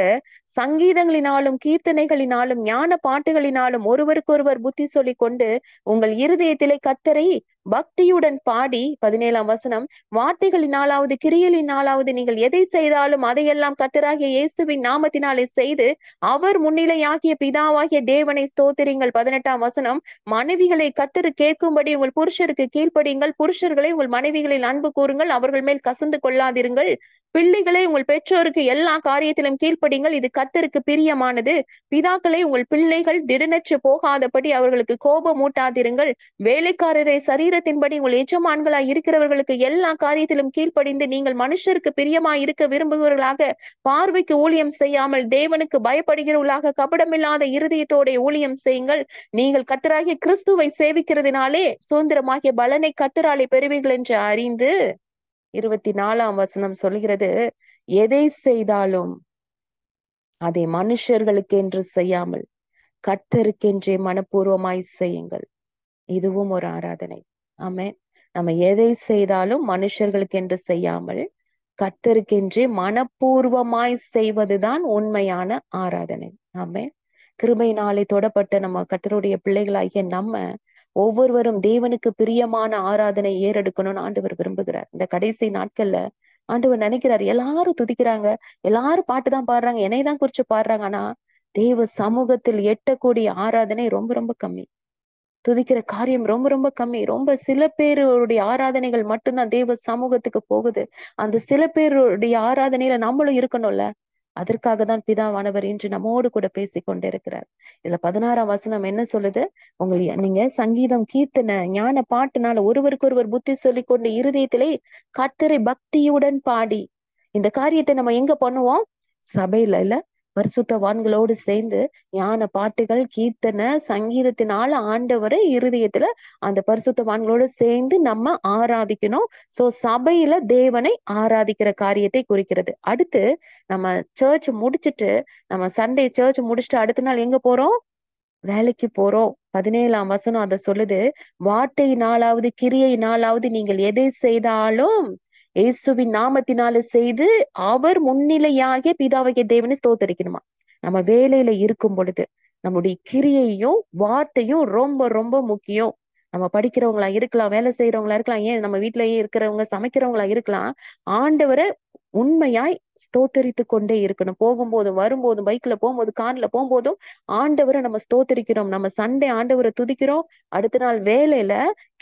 சங்கீதங்களினாலும் கீர்த்தனைகளினாலும் ஞான பாட்டுகளினாலும் ஒருவருக்கொருவர் புத்தி சொல்லிக் கொண்டு உங்கள் இருதயத்திலே கர்த்தரை பக்தியுடன் பாடி. 17ஆம் வசனம், வார்த்தைகளினாலாவது கிரியலினாலாவது நீங்கள் எதை செய்தாலும் அதையெல்லாம் கர்த்தராகிய இயேசுவின் நாமத்தினாலே செய்து அவர் முன்னிலையாகிய பிதாவாகிய தேவனை ஸ்தோத்திரிங்கள். 18ஆம் வசனம், மனைவிகளை கர்த்தர் கேட்கும்படி உங்கள் புருஷருக்கு கீழ்ப்படியுங்கள். புருஷர்களை உங்கள் மனைவிகளில் அன்பு கூறுங்கள், அவர்கள் மேல் கசந்து கொள்ளாதிருங்கள். பிள்ளைகளை உங்கள் பெற்றோருக்கு எல்லா காரியத்திலும் கீழ்ப்படியுங்கள், இது கர்த்தருக்கு பிரியமானது. பிதாக்களை உங்கள் பிள்ளைகள் திடனற்று போகாதபடி அவர்களுக்கு கோபம் மூட்டாதிருங்கள். வேலைக்காரரை சரீரத்தின்படி உங்கள் எஜமான்களாய் இருக்கிறவர்களுக்கு எல்லா காரியத்திலும் கீழ்ப்படிந்து நீங்கள் மனுஷருக்கு பிரியமாய் இருக்க விரும்புகிறவர்களாக பார்வைக்கு ஊழியம் செய்யாமல் தேவனுக்கு பயப்படுகிறவர்களாக கபடமில்லாத இருதயத்தோட ஊழியம் செய்யுங்கள். நீங்கள் கர்த்தராகிய கிறிஸ்துவை சேவிக்கிறதுனாலே சுதந்திரமாகிய பலனை கர்த்தராலே பெறுவீர்கள் என்று அறிந்து. 24ஆம் வசனம் சொல்கிறது, எதை செய்தாலும் அதை மனுஷர்களுக்கு என்று செய்யாமல் கர்த்தருக்கென்றே மனப்பூர்வமாய் செய்யுங்கள். இதுவும் ஒரு ஆராதனை. ஆமென். நம்ம எதை செய்தாலும் மனுஷர்களுக்கு என்று செய்யாமல் கர்த்தருக்கென்றே மனப்பூர்வமாய் செய்வதுதான் உண்மையான ஆராதனை. ஆமென். கிருபையினாலே தொடப்பட்ட நம்ம கர்த்தருடைய பிள்ளைகளாகிய நம்ம ஒவ்வொருவரும் தேவனுக்கு பிரியமான ஆராதனை ஏறெடுக்கணும்னு ஆண்டவர் விரும்புகிறார். இந்த கடைசி நாட்கள்ல ஆண்டவர் நினைக்கிறார், எல்லாரும் துதிக்கிறாங்க, எல்லாரும் பாட்டுதான் பாடுறாங்க, என்னைதான் குறிச்சு பாடுறாங்க. ஆனா தேவ சமூகத்தில் எட்டக்கூடிய ஆராதனை ரொம்ப ரொம்ப கம்மி. துதிக்கிற காரியம் ரொம்ப ரொம்ப கம்மி. ரொம்ப சில பேருடைய ஆராதனைகள் மட்டும்தான் தேவ சமூகத்துக்கு போகுது. அந்த சில பேருடைய ஆராதனையில நம்மளும் இருக்கணும்ல. அதற்காக தான் பிதாவானவர் இன்று நம்மோடு கூட பேசிக் கொண்டிருக்கிறார். இதுல 16ஆம் வசனம் என்ன சொல்லுது? நீங்க சங்கீதம், கீர்த்தனை, ஞான பாட்டுனால ஒருவருக்கு ஒருவர் புத்தி சொல்லிக் கொண்டு இருதயத்திலே கர்த்தரை பக்தியுடன் பாடி. இந்த காரியத்தை நம்ம எங்க பண்ணுவோம்? சபையில இல்ல, பரிசுத்தவான்களோடு சேர்ந்து ஞான பாட்டுகள், கீர்த்தனை, சங்கீதத்தினால ஆண்டவரை இருதயத்துல அந்த பரிசுத்தவான்களோடு சேர்ந்து நம்ம ஆராதிக்கணும். சோ சபையில தேவனை ஆராதிக்கிற காரியத்தை குறிக்கிறது. அடுத்து நம்ம சர்ச் முடிச்சுட்டு, நம்ம சண்டே சர்ச் முடிச்சுட்டு அடுத்த நாள் எங்க போறோம்? வேலைக்கு போறோம். 17ஆம் வசனம் அத சொல்லுது. வார்த்தையினாலாவது கிரியையினாலாவது நீங்கள் எதை செய்தாலும் இயேசுவின் நாமத்தினால செய்து அவர் முன்னிலையாகிய பிதாவாகிய தேவனை ஸ்தோத்தரிக்கணுமா. நம்ம வேலையில இருக்கும் பொழுது நம்முடைய கிரியையும் வார்த்தையும் ரொம்ப ரொம்ப முக்கியம். நம்ம படிக்கிறவங்களா இருக்கலாம், வேலை செய்யறவங்களா இருக்கலாம், ஏன் நம்ம வீட்டிலேயே இருக்கிறவங்க, சமைக்கிறவங்களா இருக்கலாம். ஆண்டவரை உண்மையாய் ஸ்தோத்தரித்து கொண்டே இருக்கணும். போகும்போதும் வரும்போதும், பைக்ல போகும்போது, கார்ல போகும்போதும் ஆண்டவரை நம்ம ஸ்தோத்தரிக்கிறோம். நம்ம சண்டே ஆண்டவரை துதிக்கிறோம். அடுத்த நாள் வேலையில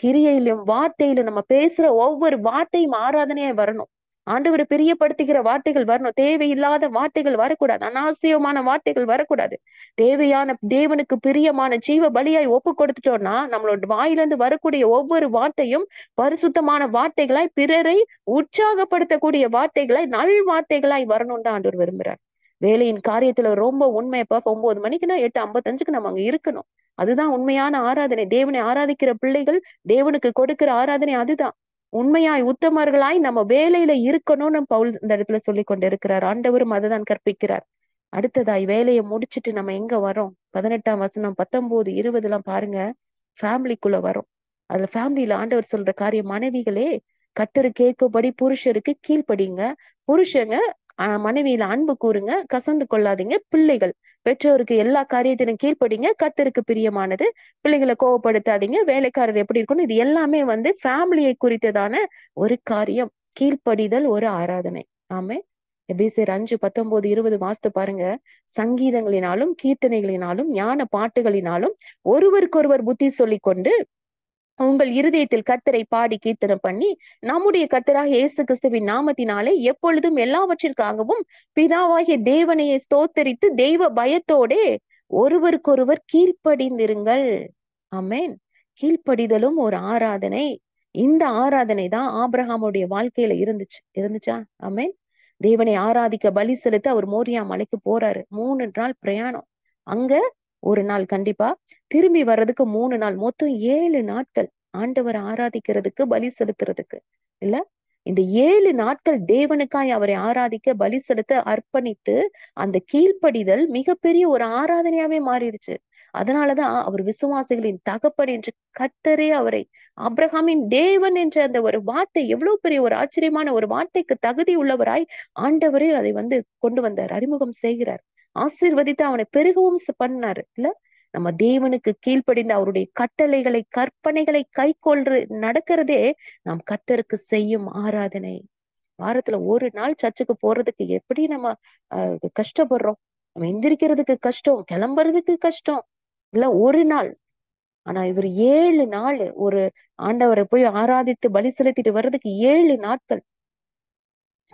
கிரியையிலும் வார்த்தையிலும் நம்ம பேசுற ஒவ்வொரு வார்த்தையும் ஆராதனையா வரணும். ஆண்டவரை பிரியப்படுத்துகிற வார்த்தைகள் வரணும். தேவையில்லாத வார்த்தைகள் வரக்கூடாது. அனாவசியமான வார்த்தைகள் வரக்கூடாது. தேவையான தேவனுக்கு பிரியமான ஜீவ பலியாய் ஒப்பு கொடுத்துட்டோம்னா நம்மளோட வாயிலிருந்து வரக்கூடிய ஒவ்வொரு வார்த்தையும் பரிசுத்தமான வார்த்தைகளாய், பிறரை உற்சாகப்படுத்தக்கூடிய வார்த்தைகளாய், நல் வார்த்தைகளாய் வரணும்னு தான் ஆண்டவர் விரும்புறார். வேலையின் காரியத்துல ரொம்ப உண்மையப்பா 9 மணிக்குன்னா 8:55 நம்ம அங்க இருக்கணும். அதுதான் உண்மையான ஆராதனை. தேவனை ஆராதிக்கிற பிள்ளைகள் தேவனுக்கு கொடுக்கிற ஆராதனை அதுதான். உண்மையாய் உத்தமர்களாய் நம்ம வேலையில இருக்கணும்னு பவுல் இந்த இடத்துல சொல்லி கொண்டு இருக்கிறார். ஆண்டவரும் அதுதான் கற்பிக்கிறார். அடுத்ததாய் வேலையை முடிச்சிட்டு நம்ம எங்க வரோம்? 18ஆம் வசனம், 19, 20 எல்லாம் பாருங்க. ஃபேமிலிக்குள்ள வரோம். அதுல ஃபேமிலியில ஆண்டவர் சொல்ற காரியம், மனைவிகளே கர்த்தருக்கு ஏற்கபடி புருஷருக்கு கீழ்ப்படிங்க. புருஷங்க மனைவியில அன்பு கூறுங்க, கசந்து கொள்ளாதீங்க. பிள்ளைகள் பெற்றோருக்கு எல்லா காரியத்திலும் கீழ்ப்படிங்க, கர்த்தருக்கு பிரியமானது. பிள்ளைகளை கோவப்படுத்தாதீங்க. வேலைக்காரர் எப்படி இருக்கணும், இது எல்லாமே ஃபேமிலியை குறித்ததான ஒரு காரியம். கீழ்ப்படிதல் ஒரு ஆராதனை. ஆமே. எபேசியர் 5:19, 20 வாசித்து பாருங்க. சங்கீதங்களினாலும் கீர்த்தனைகளினாலும் ஞான பாட்டுகளினாலும் ஒருவருக்கொருவர் புத்தி சொல்லிக் கொண்டு உங்கள் இருதயத்தில் கர்த்தரை பாடி கீர்த்தனை பண்ணி நம்முடைய கர்த்தராக இயேசு கிறிஸ்துவின் நாமத்தினாலே எப்பொழுதும் எல்லாவற்றிற்காகவும் பிதாவாகிய தேவனையை ஸ்தோத்தரித்து தெய்வ பயத்தோடே ஒருவருக்கொருவர் கீழ்ப்படிந்திருங்கள். ஆமென். கீழ்ப்படிதலும் ஒரு ஆராதனை. இந்த ஆராதனை தான் ஆபிரகாமுடைய வாழ்க்கையில இருந்துச்சா? ஆமென். தேவனை ஆராதிக்க பலி செலுத்த அவர் மோரியா மலைக்கு போறாரு. 3 நாள் பிரயாணம். அங்க ஒரு நாள் கண்டிப்பா, திரும்பி வர்றதுக்கு 3 நாள், மொத்தம் 7 நாட்கள் ஆண்டவர் ஆராதிக்கிறதுக்கு, பலி செலுத்துறதுக்கு இல்ல. இந்த 7 நாட்கள் தேவனுக்காய் அவரை ஆராதிக்க, பலி செலுத்த அர்ப்பணித்து அந்த கீழ்ப்படிதல் மிகப்பெரிய ஒரு ஆராதனையாவே மாறிடுச்சு. அதனாலதான் அவர் விசுவாசிகளின் தகப்பன் என்று கர்த்தரே அவரை, ஆபிரகாமின் தேவன் என்ற அந்த ஒரு வார்த்தை எவ்வளவு பெரிய ஒரு ஆச்சரியமான ஒரு வார்த்தைக்கு தகுதி உள்ளவராய் ஆண்டவரே அதை கொண்டு வந்தார், அறிமுகம் செய்கிறார். ஆசீர்வதித்து அவனை பெருகவும் பண்ணாரு இல்ல. நம்ம தேவனுக்கு கீழ்ப்படிந்து அவருடைய கட்டளைகளை, கற்பனைகளை கைக்கொள்று நடக்கிறதே நாம் கர்த்தருக்கு செய்யும் ஆராதனை. வாரத்துல ஒரு நாள் சர்ச்சுக்கு போறதுக்கு எப்படி நம்ம கஷ்டப்படுறோம். நம்ம எந்திரிக்கிறதுக்கு கஷ்டம், கிளம்புறதுக்கு கஷ்டம் இல்ல. ஒரு நாள். ஆனா இவர் 7 நாள் ஒரு ஆண்டவரை போய் ஆராதித்து பலி செலுத்திட்டு வர்றதுக்கு 7 நாட்கள்.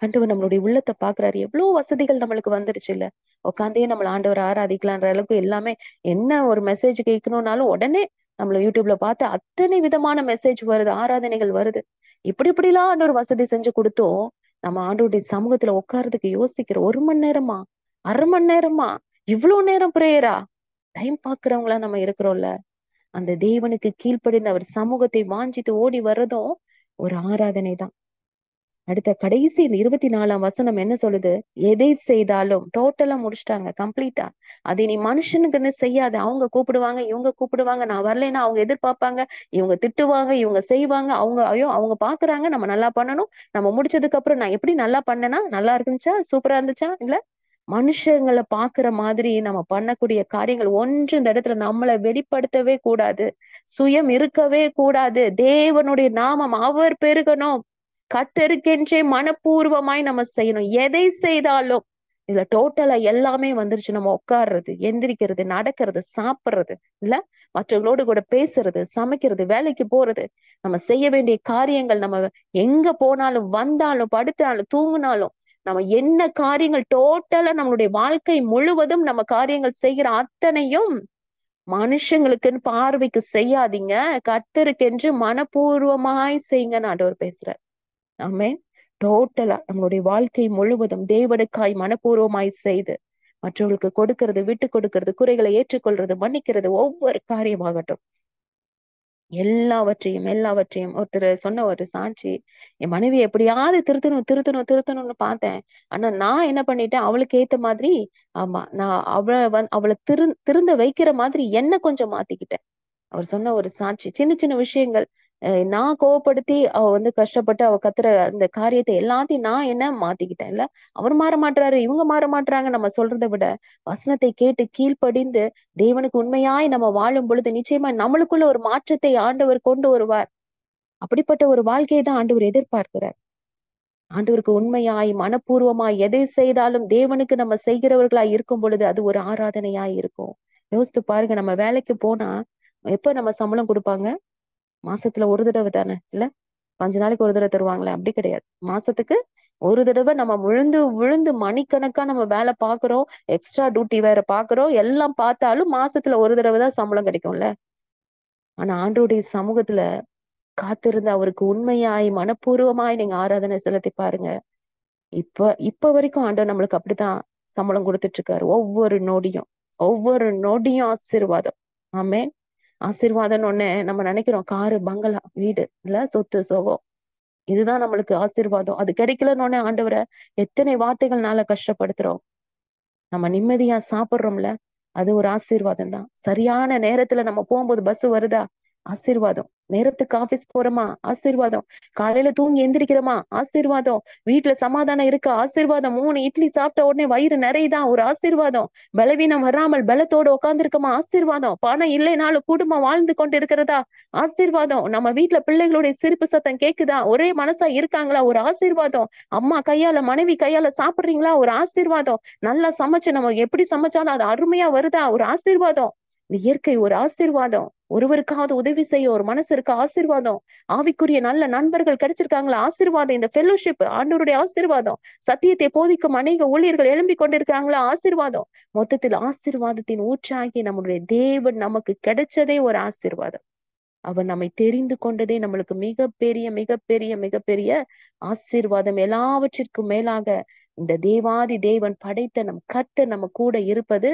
ஆண்டவர் நம்மளுடைய உள்ளத்தை பாக்குறாரு. எவ்வளவு வசதிகள் நம்மளுக்கு வந்துருச்சு இல்ல. உட்காந்தே நம்மள ஆண்டவர் ஆராதிக்கலான்ற அளவுக்கு எல்லாமே. என்ன ஒரு மெசேஜ் கேட்கணும்னாலும் உடனே நம்மள யூடியூப்ல பார்த்து அத்தனை விதமான மெசேஜ் வருது, ஆராதனைகள் வருது. இப்படிலாம் ஆண்டவர் வசதி செஞ்சு கொடுத்தோம். நம்ம ஆண்டவருடைய சமூகத்துல உட்கார்றதுக்கு யோசிக்கிற 1 மணி நேரமா, அரை மணி நேரமா, இவ்வளவு நேரம் பிரேயரா, டைம் பாக்குறவங்களா நம்ம இருக்கிறோம்ல. அந்த தேவனுக்கு கீழ்ப்படிந்து அவர் சமூகத்தை வாஞ்சித்து ஓடி வர்றதும் ஒரு ஆராதனை தான். அடுத்த கடைசி இந்த 24ஆம் வசனம் என்ன சொல்லுது? எதை செய்தாலும் டோட்டலா முடிச்சிட்டாங்க, கம்ப்ளீட்டா. அதை நீ மனுஷனுக்குன்னு செய்யாத. அவங்க கூப்பிடுவாங்க, இவங்க கூப்பிடுவாங்க, நான் வரலைன்னா அவங்க எதிர்பார்ப்பாங்க, இவங்க திட்டுவாங்க, இவங்க செய்வாங்க, அவங்க ஐயோ அவங்க பாக்குறாங்க, நம்ம நல்லா பண்ணணும். நம்ம முடிச்சதுக்கு அப்புறம் நான் எப்படி நல்லா பண்ணேனா, நல்லா இருந்துச்சா, சூப்பரா இருந்துச்சா, இல்ல மனுஷங்களை பாக்குற மாதிரி நம்ம பண்ணக்கூடிய காரியங்கள் ஒன்று இந்த இடத்துல நம்மளை வெளிப்படுத்தவே கூடாது. சுயம் இருக்கவே கூடாது. தேவனுடைய நாமம் அவர் பெருகணும். கர்த்தருக்கென்றே மனப்பூர்வமாய் நம்ம செய்யணும். எதை செய்தாலும் இதுல டோட்டலா எல்லாமே வந்துருச்சு. நம்ம உட்கார்றது, எந்திரிக்கிறது, நடக்கிறது, சாப்பிடுறது, இல்ல மற்றவங்களோடு கூட பேசுறது, சமைக்கிறது, வேலைக்கு போறது, நம்ம செய்ய வேண்டிய காரியங்கள், நம்ம எங்க போனாலும், வந்தாலும், படுத்தாலும், தூங்கினாலும், நம்ம என்ன காரியங்கள் டோட்டலா நம்மளுடைய வாழ்க்கை முழுவதும் நம்ம காரியங்கள் செய்கிற அத்தனையும் மனுஷங்களுக்குன்னு பார்வைக்கு செய்யாதீங்க. கர்த்தருக்கென்று மனப்பூர்வமாய் செய்யுங்கன்னு ஆண்டவர் பேசுறார். ஆமென். டோட்டலா நம்மளுடைய வாழ்க்கை முழுவதும் தேவனுக்காய் மனப்பூர்வமாய் செய்து மற்றவர்களுக்கு கொடுக்கிறது, விட்டு கொடுக்கிறது, குறைகளை ஏற்றுக்கொள்றது, மன்னிக்கிறது, ஒவ்வொரு காரியமாகட்டும், எல்லாவற்றையும் ஒருத்தர் சொன்ன ஒரு சாட்சி, என் மனைவி எப்படியாவது திருத்தணும்னு பார்த்தேன். ஆனா நான் என்ன பண்ணிட்டேன், அவளுக்கு ஏத்த மாதிரி, ஆமா, நான் அவளை திருந்த வைக்கிற மாதிரி என்ன கொஞ்சம் மாத்திக்கிட்டேன். அவர் சொன்ன ஒரு சாட்சி. சின்ன சின்ன விஷயங்கள். நான் கோவப்படுத்தி அவ கஷ்டப்பட்டு அவ கத்துற அந்த காரியத்தை எல்லாத்தையும் நான் என்ன மாத்திக்கிட்டேன் இல்ல. அவர் மாற மாட்றாரு, இவங்க மாற மாட்றாங்க நம்ம சொல்றதை விட, வசனத்தை கேட்டு கீழ்ப்படிந்து தேவனுக்கு உண்மையாய் நம்ம வாழும் பொழுது நிச்சயமா நம்மளுக்குள்ள ஒரு மாற்றத்தை ஆண்டவர் கொண்டு வருவார். அப்படிப்பட்ட ஒரு வாழ்க்கையை தான் ஆண்டவர் எதிர்பார்க்கிறார். ஆண்டவருக்கு உண்மையாய் மனப்பூர்வமாய் எதை செய்தாலும் தேவனுக்கு நம்ம செய்கிறவர்களாய் இருக்கும் பொழுது அது ஒரு ஆராதனையாய் இருக்கும். யோசித்து பாருங்க, நம்ம வேலைக்கு போனா எப்ப நம்ம சம்பளம் கொடுப்பாங்க? மாசத்துல ஒரு தடவை தானே, இல்ல 5 நாளைக்கு ஒரு தடவை தருவாங்களே, அப்படி கிடையாது. மாசத்துக்கு ஒரு தடவை நம்ம விழுந்து விழுந்து மணிக்கணக்கா நம்ம வேலை பாக்குறோம், எக்ஸ்ட்ரா டியூட்டி வேற பாக்குறோம், எல்லாம் பார்த்தாலும் மாசத்துல ஒரு தடவை தான் சம்பளம் கிடைக்கும்ல. ஆனா ஆண்டவருடைய சமூகத்துல காத்திருந்து அவருக்கு உண்மையாய் மனப்பூர்வமாய் நீங்க ஆராதனை செலுத்தி பாருங்க. இப்ப வரைக்கும் ஆண்டவர் நம்மளுக்கு அப்படித்தான் சம்பளம் கொடுத்துட்டு இருக்காரு. ஒவ்வொரு நொடியும் ஆசீர்வாதம். ஆமென். ஆசீர்வாதம்னு ஒண்ணு நம்ம நினைக்கிறோம், காரு, பங்களா, வீடு, இல்ல சொத்து சுகம், இதுதான் நம்மளுக்கு ஆசீர்வாதம். அது கிடைக்கலன்னு உடனே ஆண்டவரை எத்தனை வார்த்தைகள்னால கஷ்டப்படுத்துறோம். நம்ம நிம்மதியா சாப்பிடுறோம்ல, அது ஒரு ஆசீர்வாதம் தான். சரியான நேரத்துல நம்ம போகும்போது பஸ் வருதா, ஆசீர்வாதம். நேரத்துக்கு ஆபீஸ் போறோமா, ஆசீர்வாதம். காலையில தூங்கி எந்திரிக்கிறோமா, ஆசீர்வாதம். வீட்டுல சமாதானம் இருக்கா, ஆசீர்வாதம். 3 இட்லி சாப்பிட்ட உடனே வயிறு நிறையுதா, ஒரு ஆசீர்வாதம். பலவீனம் வராமல் பலத்தோடு உட்கார்ந்துருக்கோமா, ஆசீர்வாதம். பணம் இல்லைனாலும் குடும்பம் வாழ்ந்து கொண்டு இருக்கிறதா, ஆசீர்வாதம். நம்ம வீட்டுல பிள்ளைகளுடைய சிரிப்பு சத்தம் கேக்குதா, ஒரே மனசா இருக்காங்களா, ஒரு ஆசீர்வாதம். அம்மா கையால, மனைவி கையால சாப்பிடுறீங்களா, ஒரு ஆசீர்வாதம். நல்லா சமைச்சு நம்ம எப்படி சமைச்சாலும் அது அருமையா வருதா, ஒரு ஆசீர்வாதம். இந்த இயற்கை ஒரு ஆசீர்வாதம். ஒருவருக்காவது உதவி செய்ய ஒரு மனசு இருக்கு, ஆசீர்வாதம். ஆவிக்குரிய நல்ல நண்பர்கள் கிடைச்சிருக்காங்களா, ஆசீர்வாதம். இந்த ஃபெல்லோஷிப் ஆண்டவருடைய ஆசீர்வாதம். சத்தியத்தை போதிக்கும் அநேக ஊழியர்கள் எழும்பி கொண்டிருக்காங்களா, ஆசீர்வாதம். மொத்தத்தில் ஆசீர்வாதத்தின் ஊற்றாகி நம்முடைய தேவன் நமக்கு கிடைச்சதே ஒரு ஆசீர்வாதம். அவர் நம்மை தெரிந்து கொண்டதே நம்மளுக்கு மிகப்பெரிய மிகப்பெரிய மிகப்பெரிய ஆசீர்வாதம். எல்லாவற்றிற்கும் மேலாக இந்த தேவாதி தேவன் படைத்த நம் கர்த்தர் நம்ம கூட இருப்பது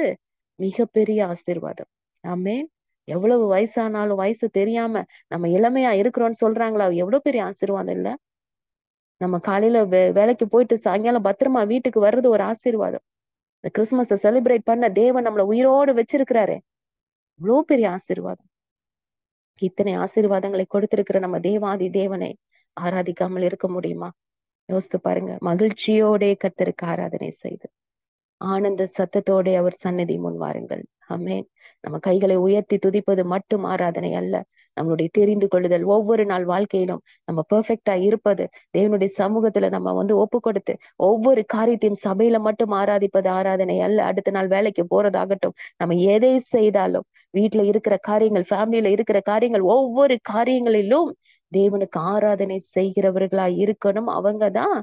மிகப்பெரிய ஆசீர்வாதம். ஆமென். எவ்வளவு வயசானாலும் வயசு தெரியாம நம்ம இளமையா இருக்கிறோம்னு சொல்றாங்களா, எவ்வளவு பெரிய ஆசீர்வாதம் இல்ல. நம்ம காலையில வேலைக்கு போயிட்டு சாயங்காலம் பத்திரமா வீட்டுக்கு வர்றது ஒரு ஆசீர்வாதம். இந்த கிறிஸ்துமஸை செலிப்ரேட் பண்ண தேவன் நம்மள உயிரோடு வச்சிருக்கிறாரு, இவ்வளவு பெரிய ஆசீர்வாதம். இத்தனை ஆசீர்வாதங்களை கொடுத்திருக்கிற நம்ம தேவாதி தேவனை ஆராதிக்காமல் இருக்க முடியுமா? யோசித்து பாருங்க. மகிழ்ச்சியோட கர்த்தருக்கு ஆராதனை செய்து ஆனந்த சத்தத்தோட அவர் சன்னதி முன் வாருங்கள். ஆமென். நம்ம கைகளை உயர்த்தி துதிப்பது மட்டும் ஆராதனை அல்ல. நம்மளுடைய தெரிந்து கொள்ளுதல், ஒவ்வொரு நாள் வாழ்க்கையிலும் நம்ம பெர்ஃபெக்டா இருப்பது, தேவனுடைய சமூகத்துல நம்ம ஒப்பு கொடுத்து ஒவ்வொரு காரியத்தையும் சபையில மட்டும் ஆராதிப்பது ஆராதனை அல்ல. அடுத்த நாள் வேலைக்கு போறதாகட்டும், நம்ம எதை செய்தாலும், வீட்டுல இருக்கிற காரியங்கள், ஃபேமிலியில இருக்கிற காரியங்கள், ஒவ்வொரு காரியங்களிலும் தேவனுக்கு ஆராதனை செய்கிறவர்களா இருக்கணும். அவங்கதான்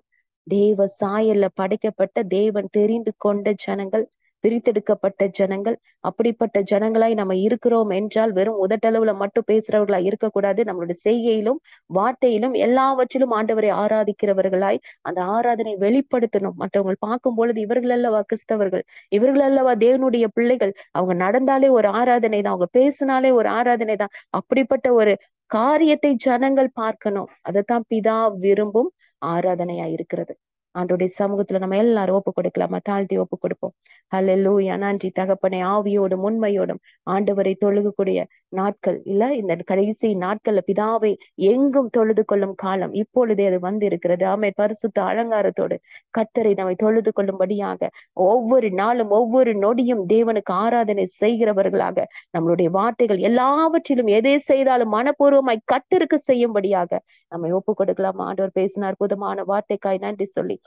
தேவ சாயல்ல படைக்கப்பட்ட, தேவன் தெரிந்து கொண்ட ஜனங்கள், பிரித்தெடுக்கப்பட்ட ஜனங்கள். அப்படிப்பட்ட ஜனங்களாய் நம்ம இருக்கிறோம் என்றால் வெறும் உதட்டளவுல மட்டும் பேசுறவர்களா இருக்கக்கூடாது. நம்மளுடைய செய்கையிலும் வார்த்தையிலும் எல்லாவற்றிலும் ஆண்டவரை ஆராதிக்கிறவர்களாய் அந்த ஆராதனை வெளிப்படுத்தணும். மற்றவங்க பார்க்கும் பொழுது இவர்கள் அல்லவா கிறிஸ்தவர்கள், இவர்கள் அல்லவா தேவனுடைய பிள்ளைகள், அவங்க நடந்தாலே ஒரு ஆராதனை தான், அவங்க பேசினாலே ஒரு ஆராதனை தான். அப்படிப்பட்ட ஒரு காரியத்தை ஜனங்கள் பார்க்கணும். அதைத்தான் பிதா விரும்பும். ஆராதனையா இருக்கிறது. ஆண்டோடைய சமூகத்துல நம்ம எல்லாரும் ஒப்பு கொடுக்கலாமா? தாழ்த்தி ஒப்பு கொடுப்போம். ஹல்லேலூயா. நன்றி தகப்பனே. ஆவியோடும் உண்மையோடும் ஆண்டவரை தொழுகக்கூடிய நாட்கள் இல்ல, இந்த கடைசி நாட்கள்ல பிதாவை எங்கும் தொழுது கொள்ளும் காலம் இப்பொழுதே அது வந்து இருக்கிறது. ஆமென். பரிசுத்த அலங்காரத்தோடு கர்த்தரை நம்மை தொழுது கொள்ளும்படியாக ஒவ்வொரு நாளும் ஒவ்வொரு நொடியும் தேவனுக்கு ஆராதனை செய்கிறவர்களாக நம்மளுடைய வார்த்தைகள் எல்லாவற்றிலும் எதை செய்தாலும் மனப்பூர்வமாய் கர்த்தருக்கு செய்யும்படியாக நம்மை ஒப்பு கொடுக்கலாம். ஆண்டவர் பேசின அற்புதமான வார்த்தைக்காய் நன்றி சொல்லி,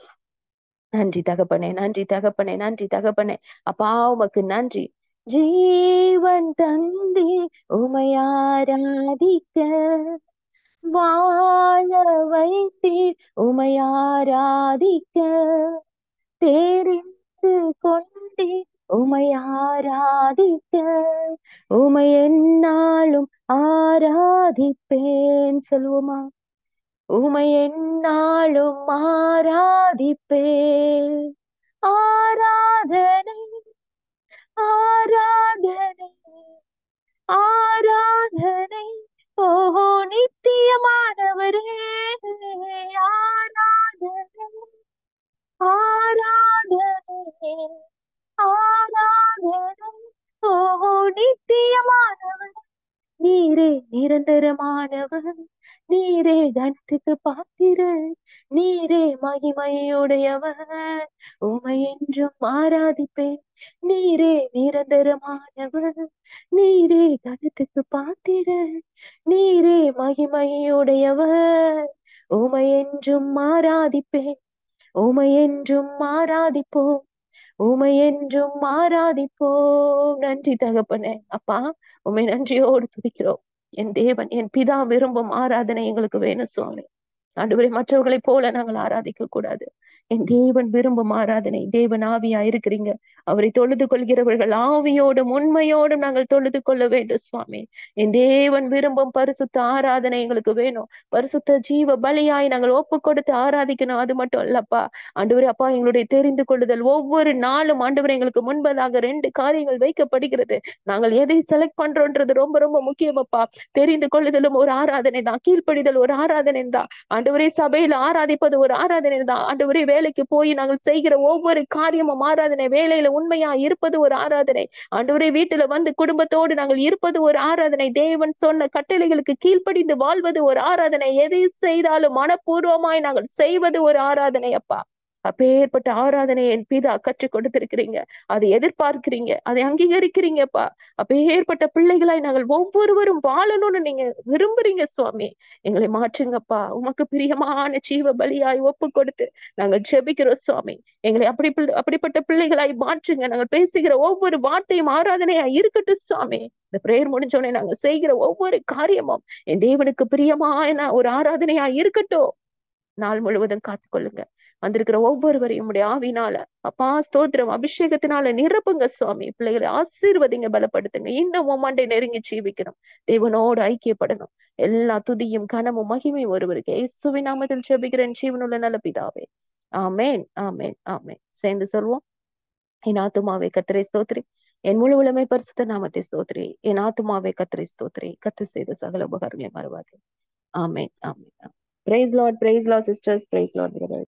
நன்றி தகப்பனே, நன்றி தகப்பனே, நன்றி தகப்பனே. அப்பா உமக்கு நன்றி. ஜீவன் தந்தி உமையாராதிக்க வாழ வைத்தீர் உமையாராதிக்க தெரிந்து கொண்டே உமையாராதிக்க உமை எந்நாளும் ஆராதிப்பேன். சொல்லுவோமா? உமை எந்நாளும் ஆராதிப்பேன். ஆராதனை ஆராதனை ஆராதனை ஓஹோ நித்தியமானவரே. ஆராதனை ஆராதனை ஆராதனை ஓஹோ நித்தியமானவர். நீரே நிரந்தரமானவர், நீரே கனத்துக்கு பாத்திரர், நீரே மகிமையுடையவர், உமை என்றும் ஆராதிப்பேன். நீரே நிரந்தரமானவர், நீரே கனத்துக்கு பாத்திரர், நீரே மகிமையுடையவர், உமை என்றும் ஆராதிப்பேன். உமை என்றும் ஆராதிப்போம், உமை என்றும் ஆராதிப்போம். நன்றி தகப்பனே. அப்பா உமை நன்றியோடு துதிக்கிறோம். என் தேவன், என் பிதா விரும்பும் ஆராதனை எங்களுக்கு வேணும் சுவாமி. ஆண்டவரே, மற்றவர்களைப் போல நாங்கள் ஆராதிக்க கூடாது. என் தேவன் விரும்பும் ஆராதனை. தேவன் ஆவியா இருக்கிறீங்க. அவரை தொழுது கொள்கிறவர்கள் ஆவியோடும் உண்மையோடும் நாங்கள் தொழுது கொள்ள வேண்டும் சுவாமி. என் தேவன் விரும்பும் பரிசுத்த ஆராதனை எங்களுக்கு வேணும். பரிசுத்த ஜீவ பலியாய் நாங்கள் ஒப்பு கொடுத்து ஆராதிக்கணும். அது மட்டும் இல்லப்பா ஆண்டவரே, அப்பா எங்களுடைய தெரிந்து கொள்ளுதல் ஒவ்வொரு நாளும் ஆண்டவரே எங்களுக்கு முன்பதாக 2 காரியங்கள் வைக்கப்படுகிறது. நாங்கள் எதை செலக்ட் பண்றோன்றது ரொம்ப ரொம்ப முக்கியமப்பா. தெரிந்து கொள்ளுதலும் ஒரு ஆராதனை தான், கீழ்ப்படிதல் ஒரு ஆராதனை தான். ஆண்டவரே, சபையில ஆராதிப்பது ஒரு ஆராதனை தான். ஆண்டவரே, வேலைக்கு போய் நாங்கள் செய்கிற ஒவ்வொரு காரியமும் ஆராதனை. வேலையில உண்மையா இருப்பது ஒரு ஆராதனை. ஆண்டவரே, வீட்டுல வந்து குடும்பத்தோடு நாங்கள் இருப்பது ஒரு ஆராதனை. தேவன் சொன்ன கட்டளைகளுக்கு கீழ்ப்படிந்து வாழ்வது ஒரு ஆராதனை. எதை செய்தாலும் மனப்பூர்வமாய் நாங்கள் செய்வது ஒரு ஆராதனை அப்பா. அப்பேற்பட்ட ஆராதனை என் பிதா கற்றுக் கொடுத்திருக்கிறீங்க. அதை எதிர்பார்க்கிறீங்க, அதை அங்கீகரிக்கிறீங்கப்பா. அப்பேற்பட்ட பிள்ளைகளாய் நாங்கள் ஒவ்வொருவரும் வாழணும்னு நீங்க விரும்புறீங்க சுவாமி. எங்களை மாற்றுங்கப்பா. உமக்கு பிரியமான ஜீவ பலியாய் ஒப்பு கொடுத்து நாங்கள் ஜெபிக்கிறோம் சுவாமி. எங்களை அப்படிப்பட்ட பிள்ளைகளாய் மாற்றுங்க. நாங்கள் பேசுகிற ஒவ்வொரு வார்த்தையும் ஆராதனையா இருக்கட்டும் சுவாமி. இந்த பிரேயர் முடிஞ்சோடனே நாங்க செய்கிற ஒவ்வொரு காரியமும் என் தேவனுக்கு பிரியமான ஒரு ஆராதனையா இருக்கட்டும். நாள் முழுவதும் காத்துக்கொள்ளுங்க. வந்திருக்கிற ஒவ்வொருவரையும் உடைய ஆவினால அப்பா ஸ்தோத்திரம் அபிஷேகத்தினால நிரப்புங்க சுவாமி. பிள்ளைகளை ஆசீர்வதிங்க, பலப்படுத்துங்க. இன்னும் மண்டை நெருங்கி ஜீவிக்கணும், தேவனோடு ஐக்கியப்படணும். எல்லா துதியும் கனமும் மகிமையும் ஒருவருக்கு இயேசுவின் நாமத்தில் ஜெபிக்கிறேன் ஜீவனுள்ள நல்ல பிதாவே. ஆமேன், ஆமேன், ஆமேன். சேர்ந்து சொல்வோம். என் ஆத்துமாவே கர்த்தரை ஸ்தோத்திரி, என் முழு உலமை பரிசுத்த நாமத்தை ஸ்தோத்திரி. என் ஆத்துமாவே கர்த்தரை ஸ்தோத்திரி, கர்த்தர் செய்த சகல உபகாரங்களை மறவாதே. ஆமேன், ஆமேன். Praise Lord, sisters, praise Lord, brother.